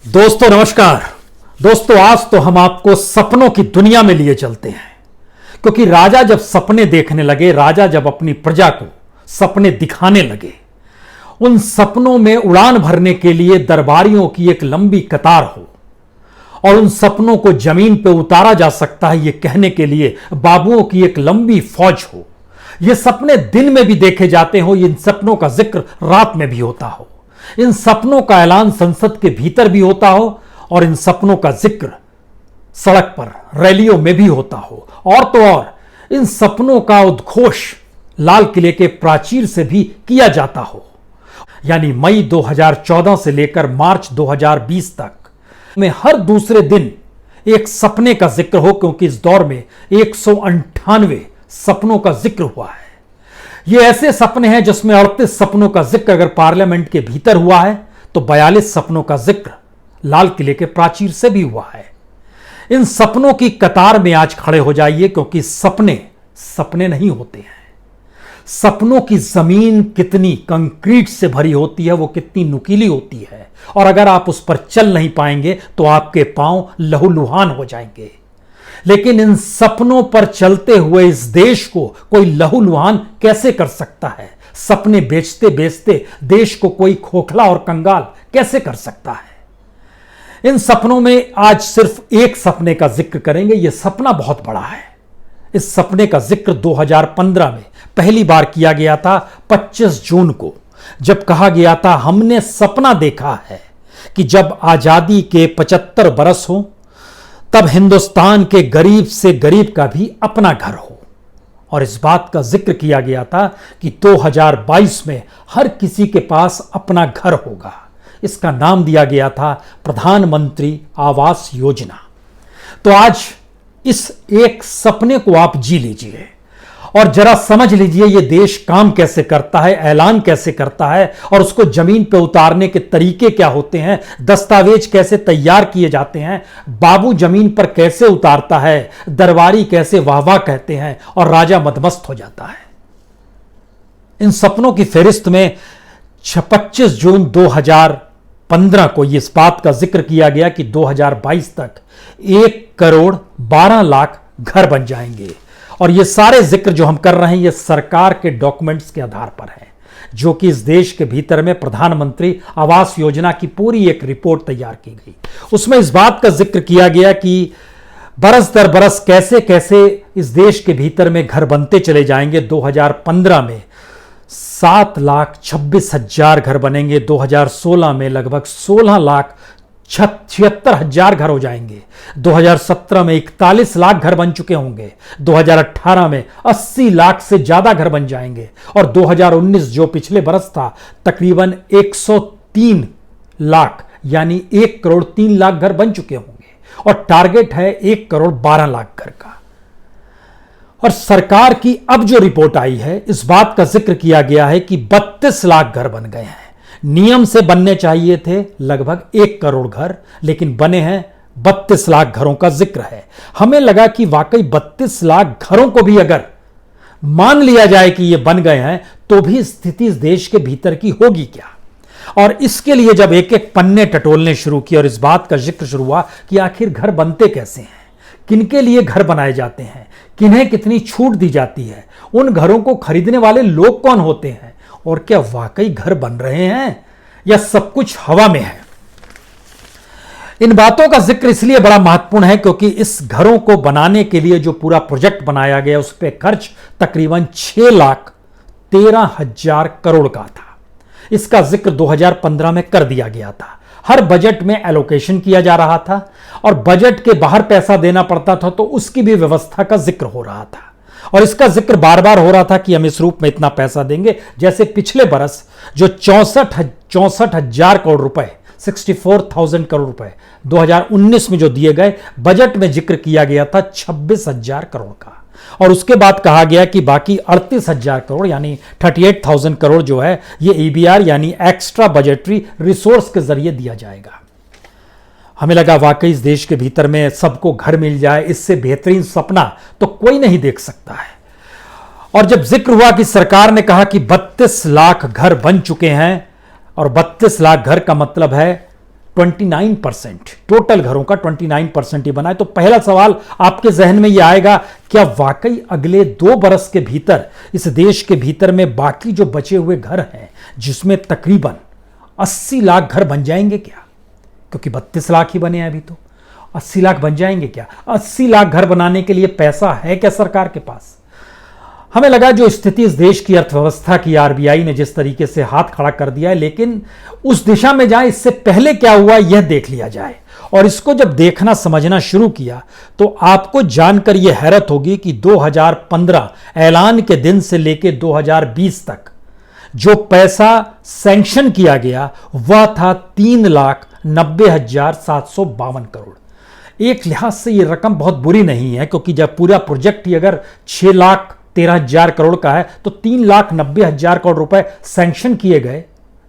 दोस्तों नमस्कार। दोस्तों आज तो हम आपको सपनों की दुनिया में लिए चलते हैं, क्योंकि राजा जब सपने देखने लगे, राजा जब अपनी प्रजा को सपने दिखाने लगे, उन सपनों में उड़ान भरने के लिए दरबारियों की एक लंबी कतार हो और उन सपनों को जमीन पर उतारा जा सकता है ये कहने के लिए बाबुओं की एक लंबी फौज हो। ये सपने दिन में भी देखे जाते हो, इन सपनों का जिक्र रात में भी होता हो, इन सपनों का ऐलान संसद के भीतर भी होता हो और इन सपनों का जिक्र सड़क पर रैलियों में भी होता हो, और तो और इन सपनों का उद्घोष लाल किले के प्राचीर से भी किया जाता हो। यानी मई 2014 से लेकर मार्च 2020 तक में हर दूसरे दिन एक सपने का जिक्र हो, क्योंकि इस दौर में 198 सपनों का जिक्र हुआ है। ये ऐसे सपने हैं जिसमें 38 सपनों का जिक्र अगर पार्लियामेंट के भीतर हुआ है तो 42 सपनों का जिक्र लाल किले के प्राचीर से भी हुआ है। इन सपनों की कतार में आज खड़े हो जाइए, क्योंकि सपने सपने नहीं होते हैं। सपनों की जमीन कितनी कंक्रीट से भरी होती है, वो कितनी नुकीली होती है, और अगर आप उस पर चल नहीं पाएंगे तो आपके पांव लहूलुहान हो जाएंगे। लेकिन इन सपनों पर चलते हुए इस देश को कोई लहूलुहान कैसे कर सकता है? सपने बेचते बेचते देश को कोई खोखला और कंगाल कैसे कर सकता है? इन सपनों में आज सिर्फ एक सपने का जिक्र करेंगे। यह सपना बहुत बड़ा है। इस सपने का जिक्र 2015 में पहली बार किया गया था, 25 जून को, जब कहा गया था हमने सपना देखा है कि जब आजादी के 75 बरस हो तब हिंदुस्तान के गरीब से गरीब का भी अपना घर हो। और इस बात का जिक्र किया गया था कि 2022 में हर किसी के पास अपना घर होगा। इसका नाम दिया गया था प्रधानमंत्री आवास योजना। तो आज इस एक सपने को आप जी लीजिए और जरा समझ लीजिए ये देश काम कैसे करता है, ऐलान कैसे करता है, और उसको जमीन पर उतारने के तरीके क्या होते हैं, दस्तावेज कैसे तैयार किए जाते हैं, बाबू जमीन पर कैसे उतारता है, दरबारी कैसे वाह वाह कहते हैं और राजा मदमस्त हो जाता है। इन सपनों की फहरिस्त में 25 जून 2015 को इस बात का जिक्र किया गया कि 2022 तक 1,12,00,000 घर बन जाएंगे। और ये सारे जिक्र जो हम कर रहे हैं ये सरकार के डॉक्यूमेंट्स के आधार पर है, जो कि इस देश के भीतर में प्रधानमंत्री आवास योजना की पूरी एक रिपोर्ट तैयार की गई। उसमें इस बात का जिक्र किया गया कि बरस दर बरस कैसे कैसे इस देश के भीतर में घर बनते चले जाएंगे। 2015 में 7,26,000 घर बनेंगे, 2016 में लगभग 16,76,000 घर हो जाएंगे, 2017 में 41 लाख घर बन चुके होंगे, 2018 में 80 लाख से ज्यादा घर बन जाएंगे, और 2019 जो पिछले बरस था तकरीबन 103 लाख यानी 1,03,00,000 घर बन चुके होंगे, और टारगेट है 1,12,00,000 घर का। और सरकार की अब जो रिपोर्ट आई है इस बात का जिक्र किया गया है कि 32 लाख घर बन गए हैं। नियम से बनने चाहिए थे लगभग 1 करोड़ घर, लेकिन बने हैं 32 लाख घरों का जिक्र है। हमें लगा कि वाकई 32 लाख घरों को भी अगर मान लिया जाए कि ये बन गए हैं तो भी स्थिति इस देश के भीतर की होगी क्या। और इसके लिए जब एक एक पन्ने टटोलने शुरू किए और इस बात का जिक्र शुरू हुआ कि आखिर घर बनते कैसे हैं, किनके लिए घर बनाए जाते हैं, किन्हें कितनी छूट दी जाती है, उन घरों को खरीदने वाले लोग कौन होते हैं, और क्या वाकई घर बन रहे हैं या सब कुछ हवा में है। इन बातों का जिक्र इसलिए बड़ा महत्वपूर्ण है क्योंकि इस घरों को बनाने के लिए जो पूरा प्रोजेक्ट बनाया गया उस पर खर्च तकरीबन 6,13,000 करोड़ का था। इसका जिक्र 2015 में कर दिया गया था। हर बजट में एलोकेशन किया जा रहा था और बजट के बाहर पैसा देना पड़ता था तो उसकी भी व्यवस्था का जिक्र हो रहा था, और इसका जिक्र बार बार हो रहा था कि हम इस रूप में इतना पैसा देंगे। जैसे पिछले बरस जो 64,000 करोड़ रुपए 64,000 करोड़ रुपए 2019 में जो दिए गए, बजट में जिक्र किया गया था 26,000 करोड़ का, और उसके बाद कहा गया कि बाकी 38,000 करोड़ यानी 38,000 करोड़ जो है ये EBR यानी एक्स्ट्रा बजटरी रिसोर्स के जरिए दिया जाएगा। हमें लगा वाकई इस देश के भीतर में सबको घर मिल जाए, इससे बेहतरीन सपना तो कोई नहीं देख सकता है। और जब जिक्र हुआ कि सरकार ने कहा कि 32 लाख घर बन चुके हैं, और 32 लाख घर का मतलब है 29%, टोटल घरों का 29% ही बना है। तो पहला सवाल आपके जहन में यह आएगा, क्या वाकई अगले 2 बरस के भीतर इस देश के भीतर में बाकी जो बचे हुए घर हैं, जिसमें तकरीबन 80 लाख घर बन जाएंगे क्या? क्योंकि 32 लाख ही बने हैं अभी, तो 80 लाख बन जाएंगे क्या? 80 लाख घर बनाने के लिए पैसा है क्या सरकार के पास? हमें लगा जो स्थिति इस देश की अर्थव्यवस्था की, आरबीआई ने जिस तरीके से हाथ खड़ा कर दिया है, लेकिन उस दिशा में जाए इससे पहले क्या हुआ यह देख लिया जाए। और इसको जब देखना समझना शुरू किया तो आपको जानकर यह हैरत होगी कि 2015 ऐलान के दिन से लेकर 2020 तक जो पैसा सैंक्शन किया गया वह था 3,90,752 करोड़। एक लिहाज से यह रकम बहुत बुरी नहीं है, क्योंकि जब पूरा प्रोजेक्ट ही अगर 6,13,000 करोड़ का है तो 3,90,000 करोड़ रुपए सैंक्शन किए गए,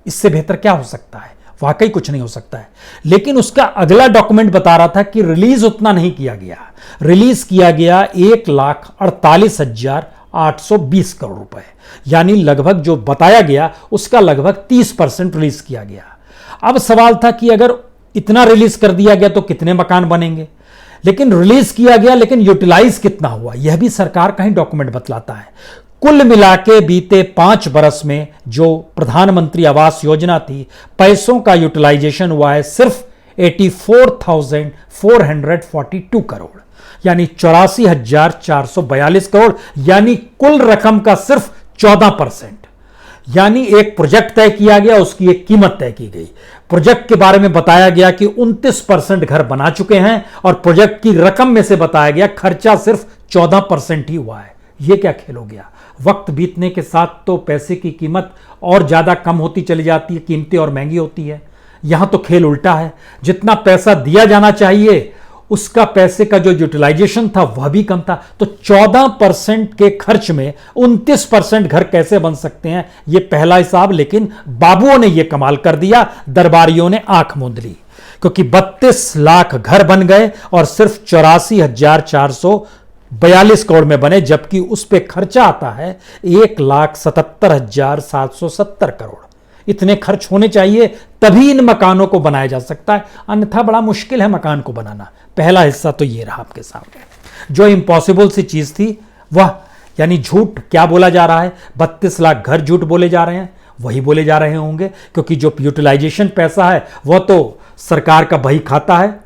इससे बेहतर क्या हो सकता है? वाकई कुछ नहीं हो सकता है। लेकिन उसका अगला डॉक्यूमेंट बता रहा था कि रिलीज उतना नहीं किया गया, रिलीज किया गया 1,48,820 करोड़ रुपए, यानी लगभग जो बताया गया उसका लगभग 30% रिलीज किया गया। अब सवाल था कि अगर इतना रिलीज कर दिया गया तो कितने मकान बनेंगे, लेकिन रिलीज किया गया, लेकिन यूटिलाइज कितना हुआ यह भी सरकार का ही डॉक्यूमेंट बतलाता है। कुल मिलाके बीते 5 बरस में जो प्रधानमंत्री आवास योजना थी, पैसों का यूटिलाइजेशन हुआ है सिर्फ 84,442 करोड़, यानी 84,442 करोड़, यानी कुल रकम का सिर्फ 14%। यानी एक प्रोजेक्ट तय किया गया, उसकी एक कीमत तय की गई। प्रोजेक्ट के बारे में बताया गया कि 29% घर बना चुके हैं, और प्रोजेक्ट की रकम में से बताया गया खर्चा सिर्फ 14% ही हुआ है। यह क्या खेल हो गया? वक्त बीतने के साथ तो पैसे की कीमत और ज्यादा कम होती चली जाती है, कीमतें और महंगी होती है। यहां तो खेल उल्टा है, जितना पैसा दिया जाना चाहिए उसका पैसे का जो यूटिलाइजेशन था वह भी कम था। तो 14% के खर्च में 29% घर कैसे बन सकते हैं, यह पहला हिसाब। लेकिन बाबुओं ने यह कमाल कर दिया, दरबारियों ने आंख मूंद ली, क्योंकि 32 लाख घर बन गए और सिर्फ 84,442 करोड़ में बने, जबकि उस पर खर्चा आता है 1,77,770 करोड़। इतने खर्च होने चाहिए तभी इन मकानों को बनाया जा सकता है, अन्यथा बड़ा मुश्किल है मकान को बनाना। पहला हिस्सा तो ये रहा आपके सामने। जो इम्पॉसिबल सी चीज थी वह, यानी झूठ क्या बोला जा रहा है, 32 लाख घर झूठ बोले जा रहे हैं, वही बोले जा रहे होंगे, क्योंकि जो यूटिलाइजेशन पैसा है वह तो सरकार का बही खाता है।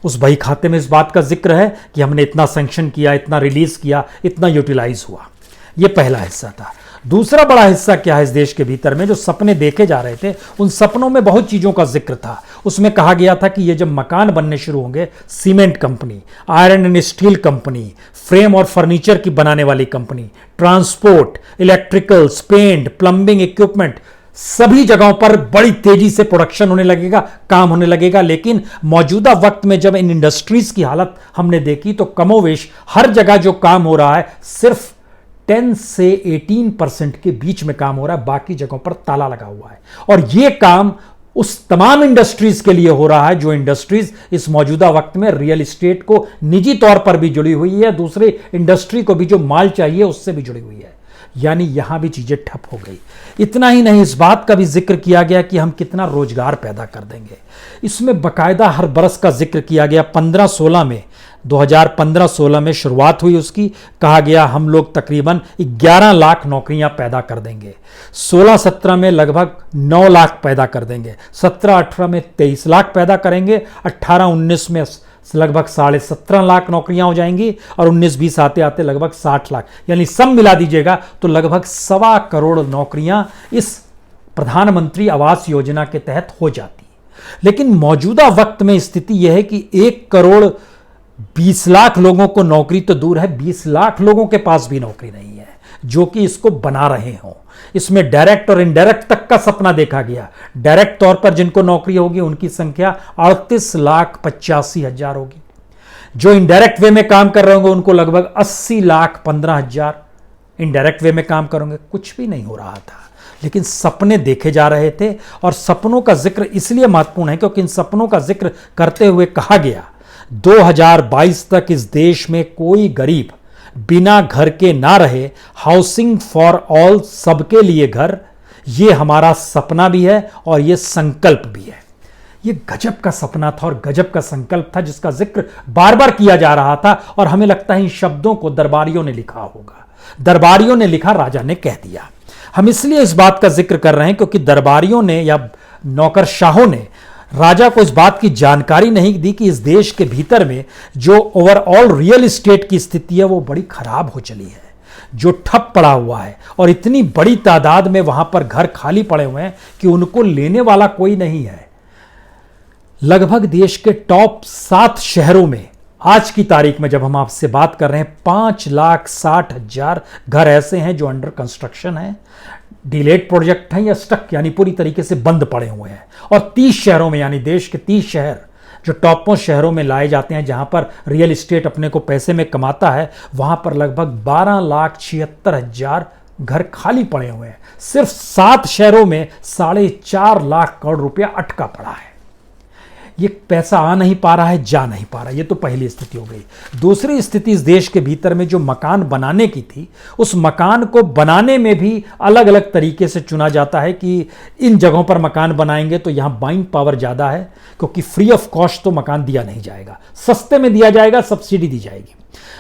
उस बही खाते में इस बात का जिक्र है कि हमने इतना सैंक्शन किया, इतना रिलीज किया, इतना यूटिलाइज हुआ। यह पहला हिस्सा था। दूसरा बड़ा हिस्सा क्या है इस देश के भीतर में, जो सपने देखे जा रहे थे, उन सपनों में बहुत चीजों का जिक्र था। उसमें कहा गया था कि ये जब मकान बनने शुरू होंगे, cement company, iron and steel company, frame और फर्नीचर की बनाने वाली company, transport, electricals, paint, plumbing equipment, सभी जगहों पर बड़ी तेजी से प्रोडक्शन होने लगेगा, काम होने लगेगा। लेकिन मौजूदा वक्त में जब इन इंडस्ट्रीज की हालत हमने देखी तो कमोवेश हर जगह जो काम हो रहा है सिर्फ 10 से 18% के बीच में काम हो रहा है, बाकी जगहों पर ताला लगा हुआ है। और यह काम उस तमाम इंडस्ट्रीज के लिए हो रहा है जो इंडस्ट्रीज इस मौजूदा वक्त में रियल एस्टेट को निजी तौर पर भी जुड़ी हुई है, दूसरे इंडस्ट्री को भी जो माल चाहिए उससे भी जुड़ी हुई है। यानी यहां भी चीजें ठप हो गई। इतना ही नहीं, इस बात का भी जिक्र किया गया कि हम कितना रोजगार पैदा कर देंगे। इसमें बाकायदा हर बरस का जिक्र किया गया। 15-16 में 2015-16 में शुरुआत हुई उसकी, कहा गया हम लोग तकरीबन 11 लाख नौकरियां पैदा कर देंगे। 16-17 में लगभग 9 लाख पैदा कर देंगे। 17-18 में 23 लाख पैदा करेंगे। 18-19 में लगभग 17.5 लाख नौकरियां हो जाएंगी, और 19-20 आते आते लगभग 60 लाख, यानी सब मिला दीजिएगा तो लगभग 1.25 करोड़ नौकरियां इस प्रधानमंत्री आवास योजना के तहत हो जाती। लेकिन मौजूदा वक्त में स्थिति यह है कि 1 करोड़ 20 लाख लोगों को नौकरी तो दूर है, 20 लाख लोगों के पास भी नौकरी नहीं है जो कि इसको बना रहे हों। इसमें डायरेक्ट और इनडायरेक्ट तक का सपना देखा गया। डायरेक्ट तौर पर जिनको नौकरी होगी उनकी संख्या 38,85,000 होगी। जो इनडायरेक्ट वे में काम कर रहे होंगे उनको लगभग 80,15,000 इनडायरेक्ट वे में काम करेंगे। कुछ भी नहीं हो रहा था, लेकिन सपने देखे जा रहे थे। और सपनों का जिक्र इसलिए महत्वपूर्ण है क्योंकि इन सपनों का जिक्र करते हुए कहा गया 2022 तक इस देश में कोई गरीब बिना घर के ना रहे। हाउसिंग फॉर ऑल, सबके लिए घर, यह हमारा सपना भी है और यह संकल्प भी है। ये गजब का सपना था और गजब का संकल्प था जिसका जिक्र बार बार किया जा रहा था, और हमें लगता है इन शब्दों को दरबारियों ने लिखा होगा। दरबारियों ने लिखा, राजा ने कह दिया। हम इसलिए इस बात का जिक्र कर रहे हैं क्योंकि दरबारियों ने या नौकरशाहों ने राजा को इस बात की जानकारी नहीं दी कि इस देश के भीतर में जो ओवरऑल रियल एस्टेट की स्थिति है वो बड़ी खराब हो चली है, जो ठप पड़ा हुआ है, और इतनी बड़ी तादाद में वहां पर घर खाली पड़े हुए हैं कि उनको लेने वाला कोई नहीं है। लगभग देश के टॉप 7 शहरों में आज की तारीख में जब हम आपसे बात कर रहे हैं 5,60,000 घर ऐसे हैं जो अंडर कंस्ट्रक्शन है, डिलेड प्रोजेक्ट हैं या स्टक यानी पूरी तरीके से बंद पड़े हुए हैं। और 30 शहरों में यानी देश के 30 शहर जो टॉप मोस्ट शहरों में लाए जाते हैं जहां पर रियल एस्टेट अपने को पैसे में कमाता है, वहां पर लगभग 12,76,000 घर खाली पड़े हुए हैं। सिर्फ 7 शहरों में 4.5 लाख करोड़ रुपया अटका पड़ा है। ये पैसा आ नहीं पा रहा है, जा नहीं पा रहा। ये तो पहली स्थिति हो गई। दूसरी स्थिति, इस देश के भीतर में जो मकान बनाने की थी, उस मकान को बनाने में भी अलग अलग तरीके से चुना जाता है कि इन जगहों पर मकान बनाएंगे तो यहां बाइंग पावर ज्यादा है, क्योंकि फ्री ऑफ कॉस्ट तो मकान दिया नहीं जाएगा, सस्ते में दिया जाएगा, सब्सिडी दी जाएगी।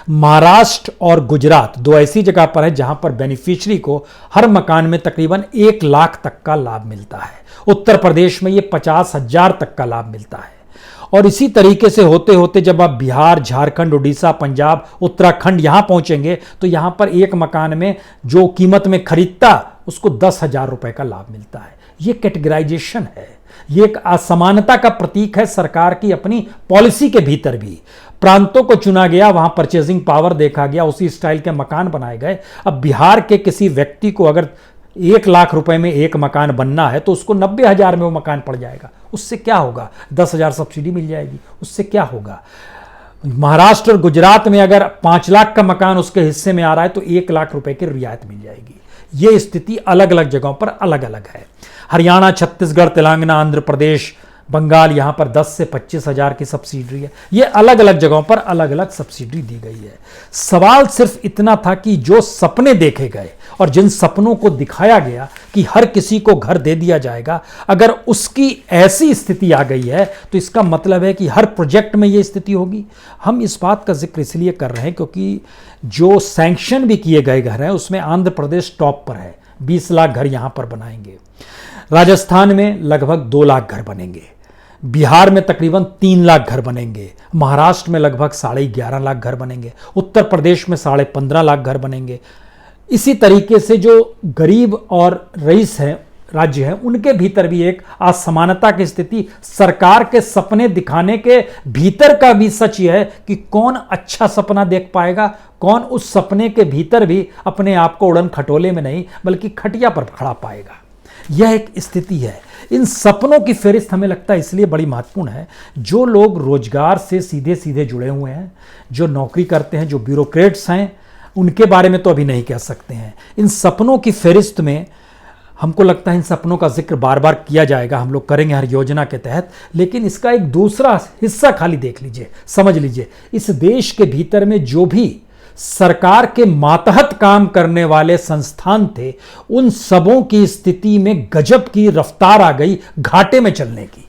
महाराष्ट्र और गुजरात 2 ऐसी जगह पर है जहां पर बेनिफिशियरी को हर मकान में तकरीबन 1 लाख तक का लाभ मिलता है। उत्तर प्रदेश में ये 50,000 तक का लाभ मिलता है। और इसी तरीके से होते होते जब आप बिहार, झारखंड, उड़ीसा, पंजाब, उत्तराखंड यहां पहुंचेंगे तो यहां पर एक मकान में जो कीमत में खरीदता उसको 10,000 रुपए का लाभ मिलता है। ये कैटेगराइजेशन है, ये एक असमानता का प्रतीक है। सरकार की अपनी पॉलिसी के भीतर भी प्रांतों को चुना गया, वहां परचेजिंग पावर देखा गया, उसी स्टाइल के मकान बनाए गए। अब बिहार के किसी व्यक्ति को अगर 1 लाख रुपए में एक मकान बनना है तो उसको 90,000 में वो मकान पड़ जाएगा। उससे क्या होगा? 10,000 सब्सिडी मिल जाएगी, उससे क्या होगा? महाराष्ट्र और गुजरात में अगर 5 लाख का मकान उसके हिस्से में आ रहा है तो 1 लाख रुपए की रियायत मिल जाएगी। ये स्थिति अलग अलग जगहों पर अलग अलग है। हरियाणा, छत्तीसगढ़, तेलंगाना, आंध्र प्रदेश, बंगाल, यहां पर 10 से 25,000 की सब्सिडी है। ये अलग अलग जगहों पर अलग अलग सब्सिडी दी गई है। सवाल सिर्फ इतना था कि जो सपने देखे गए और जिन सपनों को दिखाया गया कि हर किसी को घर दे दिया जाएगा, अगर उसकी ऐसी स्थिति आ गई है तो इसका मतलब है कि हर प्रोजेक्ट में ये स्थिति होगी। हम इस बात का जिक्र इसलिए कर रहे हैं क्योंकि जो सैंक्शन भी किए गए घर हैं उसमें आंध्र प्रदेश टॉप पर है, 20 लाख घर यहां पर बनाएंगे। राजस्थान में लगभग 2 लाख घर बनेंगे, बिहार में तकरीबन 3 लाख घर बनेंगे, महाराष्ट्र में लगभग 11.5 लाख घर बनेंगे, उत्तर प्रदेश में 15.5 लाख घर बनेंगे। इसी तरीके से जो गरीब और रईस हैं राज्य हैं उनके भीतर भी एक असमानता की स्थिति, सरकार के सपने दिखाने के भीतर का भी सच यह है कि कौन अच्छा सपना देख पाएगा, कौन उस सपने के भीतर भी अपने आप को उड़न खटोले में नहीं बल्कि खटिया पर खड़ा पाएगा। यह एक स्थिति है। इन सपनों की फहरिस्त हमें लगता है इसलिए बड़ी महत्वपूर्ण है। जो लोग रोजगार से सीधे सीधे जुड़े हुए हैं, जो नौकरी करते हैं, जो ब्यूरोक्रेट्स हैं, उनके बारे में तो अभी नहीं कह सकते हैं। इन सपनों की फहरिस्त में हमको लगता है इन सपनों का जिक्र बार बार किया जाएगा, हम लोग करेंगे हर योजना के तहत, लेकिन इसका एक दूसरा हिस्सा खाली देख लीजिए, समझ लीजिए। इस देश के भीतर में जो भी सरकार के मातहत काम करने वाले संस्थान थे, उन सबों की स्थिति में गजब की रफ्तार आ गई घाटे में चलने की।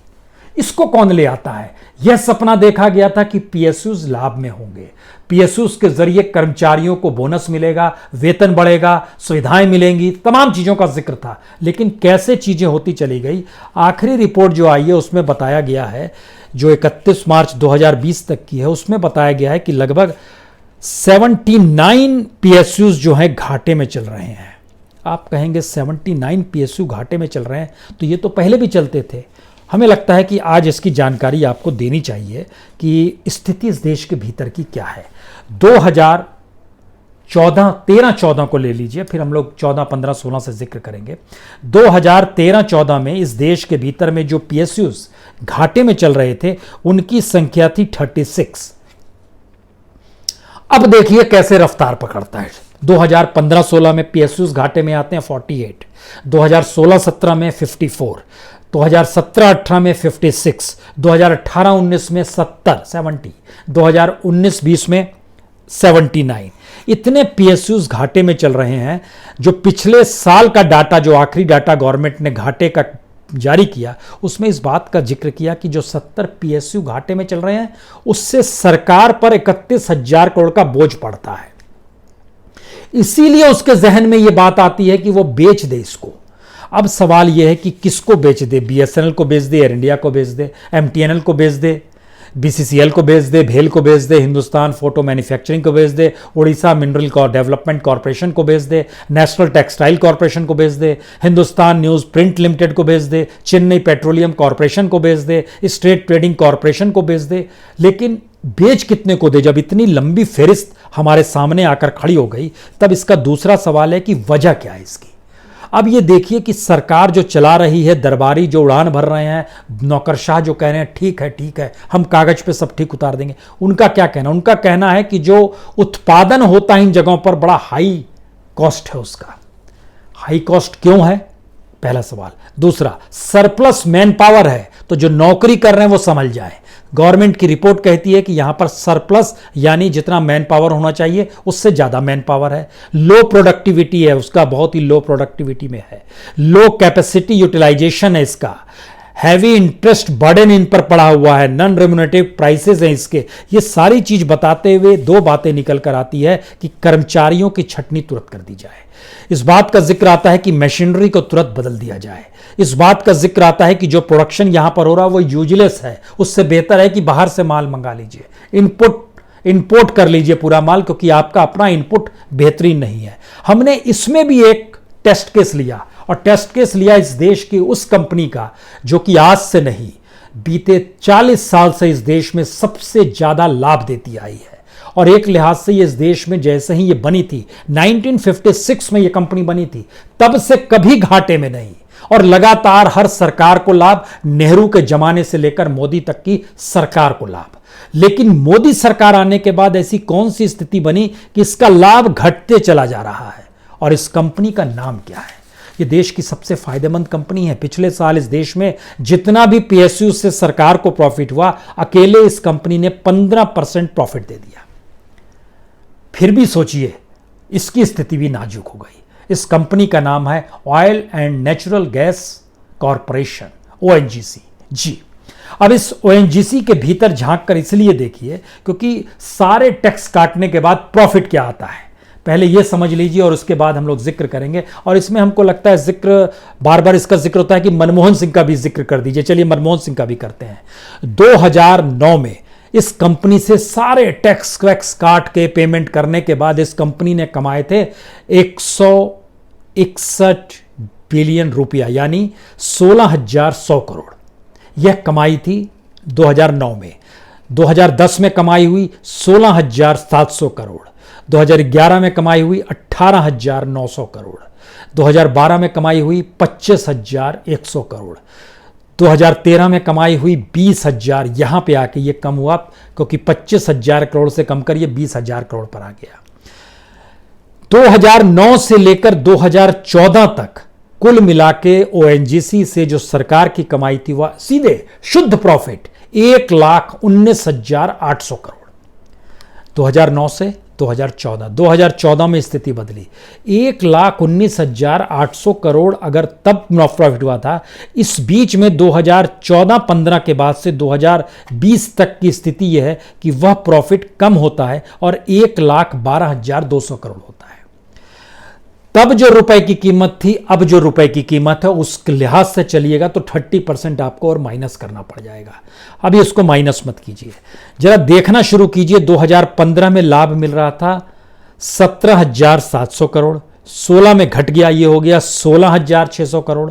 इसको कौन ले आता है? यह सपना देखा गया था कि पीएसयूज लाभ में होंगे, पीएसयूज के जरिए कर्मचारियों को बोनस मिलेगा, वेतन बढ़ेगा, सुविधाएं मिलेंगी, तमाम चीजों का जिक्र था। लेकिन कैसे चीजें होती चली गई, आखिरी रिपोर्ट जो आई है उसमें बताया गया है, जो 31 मार्च 2020 तक की है, उसमें बताया गया है कि लगभग 79 पीएसयूज जो हैं घाटे में चल रहे हैं। आप कहेंगे 79 पीएसयू घाटे में चल रहे हैं, तो ये तो पहले भी चलते थे। हमें लगता है कि आज इसकी जानकारी आपको देनी चाहिए कि स्थिति इस देश के भीतर की क्या है। 2013-14 को ले लीजिए, फिर हम लोग 14-15-16 से जिक्र करेंगे। 2013-14 में इस देश के भीतर में जो पीएसयूज घाटे में चल रहे थे उनकी संख्या थी 36। अब देखिए कैसे रफ्तार पकड़ता है। 2015-16 में पीएसयूज घाटे में आते हैं 48, 2016-17 में 54, 2017-18 में 56, 2018-19 में 70, 2019-20 में 79। इतने पीएसयूज घाटे में चल रहे हैं। जो पिछले साल का डाटा, जो आखिरी डाटा गवर्नमेंट ने घाटे का जारी किया उसमें इस बात का जिक्र किया कि जो 70 पीएसयू घाटे में चल रहे हैं उससे सरकार पर 31,000 करोड़ का बोझ पड़ता है। इसीलिए उसके जहन में यह बात आती है कि वो बेच दे इसको। अब सवाल यह है कि किसको बेच दे, बीएसएनएल को बेच दे, एयर इंडिया को बेच दे, एमटीएनएल को बेच दे, बीसीसीएल को बेच दे, भेल को बेच दे, हिंदुस्तान फोटो मैन्युफैक्चरिंग को बेच दे, उड़ीसा मिनरल डेवलपमेंट कॉर्पोरेशन को बेच दे, नेशनल टेक्सटाइल कॉर्पोरेशन को बेच दे, हिंदुस्तान न्यूज़ प्रिंट लिमिटेड को बेच दे, चेन्नई पेट्रोलियम कॉर्पोरेशन को बेच दे, स्टेट ट्रेडिंग कॉर्पोरेशन को बेच दे। लेकिन बेच कितने को दे? जब इतनी लंबी फेरिस्त हमारे सामने आकर खड़ी हो गई तब इसका दूसरा सवाल है कि वजह क्या है इसकी। अब ये देखिए कि सरकार जो चला रही है, दरबारी जो उड़ान भर रहे हैं, नौकरशाह जो कह रहे हैं ठीक है हम कागज पे सब ठीक उतार देंगे, उनका क्या कहना? उनका कहना है कि जो उत्पादन होता है इन जगहों पर बड़ा हाई कॉस्ट है उसका। हाई कॉस्ट क्यों है? पहला सवाल। दूसरा, सरप्लस मैन पावर है, तो जो नौकरी कर रहे हैं वो समझ जाए। गवर्नमेंट की रिपोर्ट कहती है कि यहां पर सरप्लस यानी जितना मैन पावर होना चाहिए उससे ज्यादा मैन पावर है। लो प्रोडक्टिविटी है उसका, बहुत ही लो प्रोडक्टिविटी में है। लो कैपेसिटी यूटिलाइजेशन है इसका। हैवी इंटरेस्ट बर्डन इन पर पड़ा हुआ है। नॉन रेम्युनरेटिव प्राइसेस हैं इसके। ये सारी चीज बताते हुए दो बातें निकल कर आती है कि कर्मचारियों की छटनी तुरंत कर दी जाए। इस बात का जिक्र आता है कि मशीनरी को तुरंत बदल दिया जाए। इस बात का जिक्र आता है कि जो प्रोडक्शन यहां पर हो रहा है वो यूजलेस है, उससे बेहतर है कि बाहर से माल मंगा लीजिए, इंपोर्ट कर लीजिए पूरा माल, क्योंकि आपका अपना इनपुट बेहतरीन नहीं है। हमने इसमें भी एक टेस्ट केस लिया, और टेस्ट केस लिया इस देश की उस कंपनी का जो कि आज से नहीं बीते 40 साल से इस देश में सबसे ज्यादा लाभ देती आई है। और एक लिहाज से ये इस देश में जैसे ही ये बनी थी, 1956 में ये कंपनी बनी थी, तब से कभी घाटे में नहीं, और लगातार हर सरकार को लाभ, नेहरू के जमाने से लेकर मोदी तक की सरकार को लाभ। लेकिन मोदी सरकार आने के बाद ऐसी कौन सी स्थिति बनी कि इसका लाभ घटते चला जा रहा है? और इस कंपनी का नाम क्या है? ये देश की सबसे फायदेमंद कंपनी है। पिछले साल इस देश में जितना भी पीएसयू से सरकार को प्रॉफिट हुआ, अकेले इस कंपनी ने 15% प्रॉफिट दे दिया। फिर भी सोचिए, इसकी स्थिति भी नाजुक हो गई। इस कंपनी का नाम है oil and natural gas corporation, ONGC जी। अब इस ओएनजीसी के भीतर झांक कर इसलिए देखिए क्योंकि सारे टैक्स काटने के बाद प्रॉफिट क्या आता है, पहले यह समझ लीजिए और उसके बाद हम लोग जिक्र करेंगे। और इसमें हमको लगता है जिक्र बार बार इसका जिक्र होता है कि मनमोहन सिंह का भी जिक्र कर दीजिए। चलिए मनमोहन सिंह का भी करते हैं। 2009 में इस कंपनी से सारे टैक्स वैक्स काट के पेमेंट करने के बाद इस कंपनी ने कमाए थे 161 बिलियन रुपया, यानी 16,100 करोड़। यह कमाई थी 2009 में। 2010 में कमाई हुई 16,700 करोड़। 2011 में कमाई हुई 18,900 करोड़। 2012 में कमाई हुई 25,100 करोड़। 2013 में कमाई हुई 20,000। यहां पे आके ये कम हुआ क्योंकि 25,000 करोड़ से कम कर ये 20,000 करोड़ पर आ गया। 2009 से लेकर 2014 तक कुल मिला के ओएनजीसी से जो सरकार की कमाई थी वह सीधे शुद्ध प्रॉफिट 1,19,800 करोड़। 2009 से 2014 में स्थिति बदली। 1,19,800 करोड़ अगर तब प्रॉफिट हुआ था, इस बीच में 2014-15 के बाद से 2020 तक की स्थिति यह है कि वह प्रॉफिट कम होता है और 1,12,200 करोड़ होता है। तब जो रुपए की कीमत थी, अब जो रुपए की कीमत है, उस लिहाज से चलिएगा तो 30% आपको और माइनस करना पड़ जाएगा। अभी इसको माइनस मत कीजिए, जरा देखना शुरू कीजिए। 2015 में लाभ मिल रहा था 17,700 करोड़, 16 में घट गया, ये हो गया 16,600 करोड़।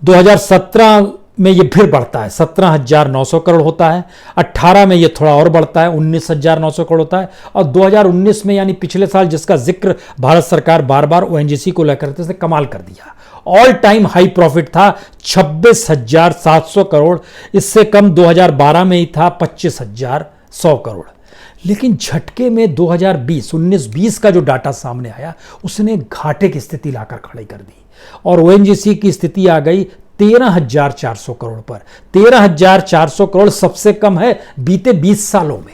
2017 में ये फिर बढ़ता है, 17,900 करोड़ होता है। 18 में ये थोड़ा और बढ़ता है, 19,900 करोड़ होता है। और 2019 में यानी पिछले साल, जिसका जिक्र भारत सरकार बार बार ओएनजीसी को लेकर के कमाल कर दिया, ऑल टाइम हाई प्रॉफिट था 26,700 करोड़। इससे कम 2012 में ही था 25,100 करोड़। लेकिन झटके में 2019-20 का जो डाटा सामने आया उसने घाटे की स्थिति लाकर खड़ी कर दी और ओएनजीसी की स्थिति आ गई 13,400 करोड़ पर। 13,400 करोड़ सबसे कम है बीते 20 सालों में।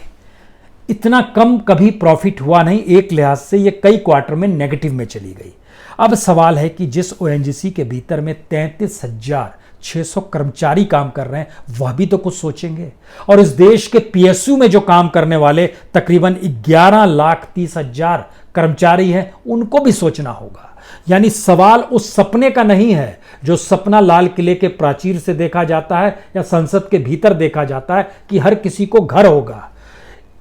इतना कम कभी प्रॉफिट हुआ नहीं। एक लिहाज से ये कई क्वार्टर में नेगेटिव में चली गई। अब सवाल है कि जिस ओएनजीसी के भीतर में 33,000 600 कर्मचारी काम कर रहे हैं, वह भी तो कुछ सोचेंगे। और इस देश के पीएसयू में जो काम करने वाले तकरीबन 11,30,000 कर्मचारी हैं, उनको भी सोचना होगा। यानी सवाल उस सपने का नहीं है जो सपना लाल किले के प्राचीर से देखा जाता है या संसद के भीतर देखा जाता है कि हर किसी को घर होगा।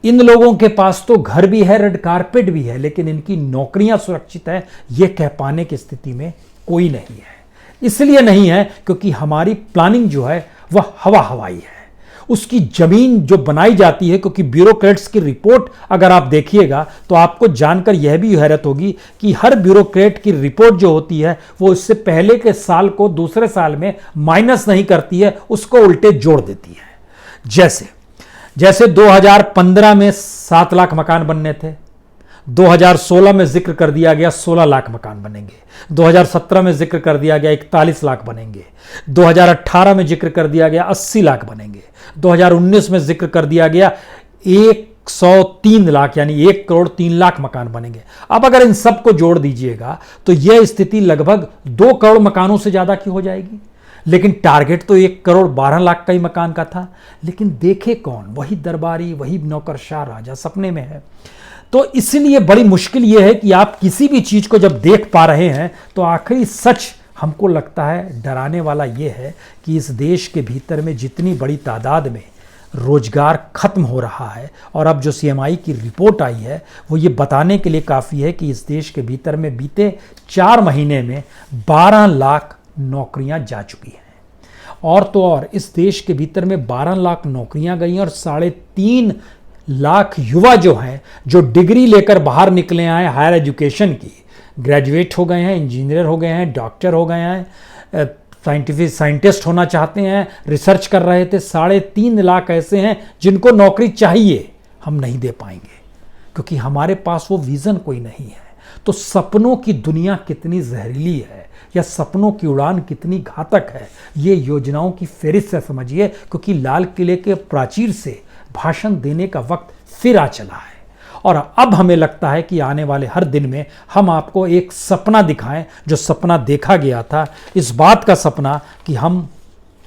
इन लोगों के पास तो घर भी है, रेड कारपेट भी है, लेकिन इनकी नौकरियां सुरक्षित है यह कह पाने की स्थिति में कोई नहीं है। इसलिए नहीं है क्योंकि हमारी प्लानिंग जो है वह हवा हवाई है। उसकी जमीन जो बनाई जाती है, क्योंकि ब्यूरोक्रेट्स की रिपोर्ट अगर आप देखिएगा तो आपको जानकर यह भी हैरत होगी कि हर ब्यूरोक्रेट की रिपोर्ट जो होती है वो इससे पहले के साल को दूसरे साल में माइनस नहीं करती है, उसको उल्टे जोड़ देती है। जैसे 2015 में 7 लाख मकान बनने थे, 2016 में जिक्र कर दिया गया 16 लाख मकान बनेंगे, 2017 में जिक्र कर दिया गया 41 लाख बनेंगे, 2018 में जिक्र कर दिया गया 80 लाख बनेंगे, 2019 में जिक्र कर दिया गया 103 लाख यानी 1,03,00,000 मकान बनेंगे। अब अगर इन सब को जोड़ दीजिएगा तो यह स्थिति लगभग 2 करोड़ मकानों से ज्यादा की हो जाएगी। लेकिन टारगेट तो 1,12,00,000 का ही मकान का था। लेकिन देखे कौन, वही दरबारी, वही नौकरशाह राजा सपने में है। तो इसलिए बड़ी मुश्किल यह है कि आप किसी भी चीज को जब देख पा रहे हैं तो आखिरी सच हमको लगता है डराने वाला यह है कि इस देश के भीतर में जितनी बड़ी तादाद में रोजगार खत्म हो रहा है, और अब जो सीएमआई की रिपोर्ट आई है वो ये बताने के लिए काफ़ी है कि इस देश के भीतर में बीते 4 महीने में 12 लाख नौकरियां जा चुकी हैं। और तो और इस देश के भीतर में 12 लाख नौकरियां गई और 3.5 लाख युवा जो हैं, जो डिग्री लेकर बाहर निकले आए हायर एजुकेशन की, ग्रेजुएट हो गए हैं, इंजीनियर हो गए हैं, डॉक्टर हो गए हैं, साइंटिस्ट होना चाहते हैं, रिसर्च कर रहे थे, 3.5 लाख ऐसे हैं जिनको नौकरी चाहिए, हम नहीं दे पाएंगे क्योंकि हमारे पास वो विजन कोई नहीं है। तो सपनों की दुनिया कितनी जहरीली है या सपनों की उड़ान कितनी घातक है, ये योजनाओं की फेरिस्त से समझिए, क्योंकि लाल किले के प्राचीर से भाषण देने का वक्त फिर आ चला है। और अब हमें लगता है कि आने वाले हर दिन में हम आपको एक सपना दिखाएं, जो सपना देखा गया था, इस बात का सपना कि हम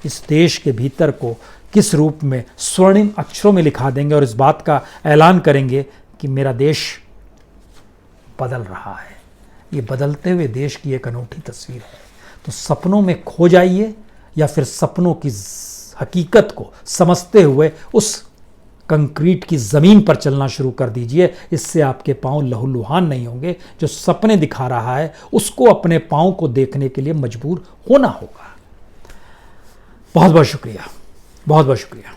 इस देश के भीतर को किस रूप में स्वर्णिम अक्षरों में लिखा देंगे और इस बात का ऐलान करेंगे कि मेरा देश बदल रहा है। ये बदलते हुए देश की एक अनूठी तस्वीर है। तो सपनों में खो जाइए या फिर सपनों की हकीकत को समझते हुए उस कंक्रीट की ज़मीन पर चलना शुरू कर दीजिए। इससे आपके पांव लहूलुहान नहीं होंगे। जो सपने दिखा रहा है उसको अपने पांव को देखने के लिए मजबूर होना होगा। बहुत बहुत शुक्रिया, बहुत बहुत शुक्रिया।